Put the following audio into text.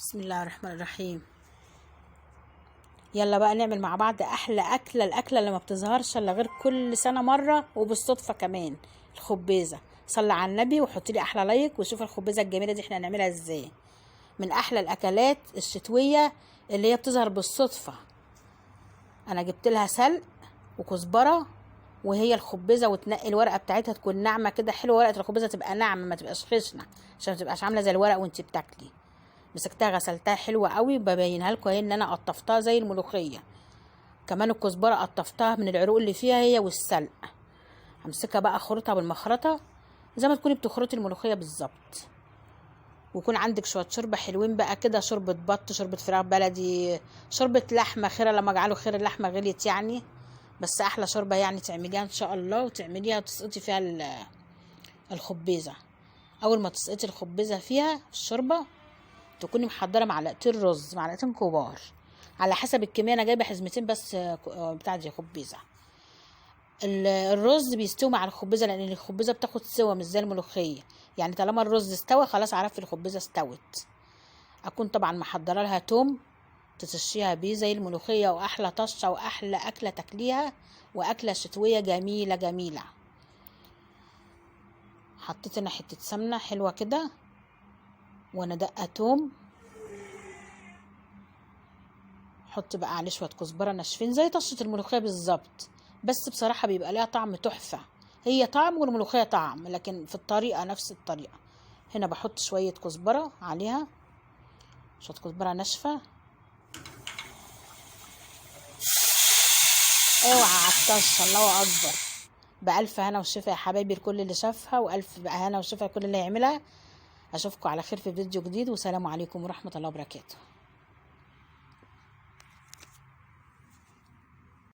بسم الله الرحمن الرحيم. يلا بقى نعمل مع بعض احلى اكله، الاكله اللي ما بتظهرش الا غير كل سنه مره وبالصدفه كمان، الخبيزه. صلي على النبي وحطي لي احلى لايك وشوف الخبيزه الجميله دي احنا هنعملها ازاي. من احلى الاكلات الشتويه اللي هي بتظهر بالصدفه. انا جبت لها سلق وكزبره، وهي الخبيزه وتنقي الورقه بتاعتها تكون ناعمه كده حلوه. ورقه الخبيزه تبقى ناعمه ما تبقاش خشنه عشان ما تبقاش عامله زي الورق وانت بتاكلي. مسكتها غسلتها حلوه قوي، ببينها لكم اهي ان انا قطفتها زي الملوخيه. كمان الكزبره قطفتها من العروق اللي فيها هي والسلق. همسكها بقى اخرطها بالمخرطه زي ما تكوني بتخرطي الملوخيه بالظبط. ويكون عندك شويه شوربه حلوين بقى كده، شوربه بط، شوربه فراخ بلدي، شوربه لحمه خيره لما اجعله خير اللحمه غليت يعني. بس احلى شوربه يعني تعمليها ان شاء الله، وتعمليها وتسقطي فيها الخبيزه. اول ما تسقطي الخبيزه فيها في الشوربه تكوني محضره معلقتين رز، معلقتين كبار على حسب الكميه. انا جايبه حزمتين بس بتاع دي خبيزه. الرز بيستوي مع الخبيزه لان الخبيزه بتاخد سوا مش زي الملوخيه. يعني طالما الرز استوى خلاص عرفت الخبيزه استوت. اكون طبعا محضره لها توم تطشيها بيه زي الملوخيه، واحلى طشه واحلى اكله تاكليها، واكله شتويه جميله جميله. حطيت انا حته سمنه حلوه كده، وانا دقه توم. حط بقى عليه شويه كزبره ناشفين زي طشه الملوخيه بالظبط، بس بصراحه بيبقى ليها طعم تحفه. هي طعم والملوخيه طعم، لكن في الطريقه نفس الطريقه. هنا بحط شويه كزبره عليها، شويه كزبره ناشفه. اوعى على الطشه، الله اكبر. بألف هنا وشفا يا حبايبي لكل اللي شافها، والف بقى هنا وشفا لكل اللي يعملها. اشوفكم على خير في فيديو جديد، والسلام عليكم ورحمه الله وبركاته.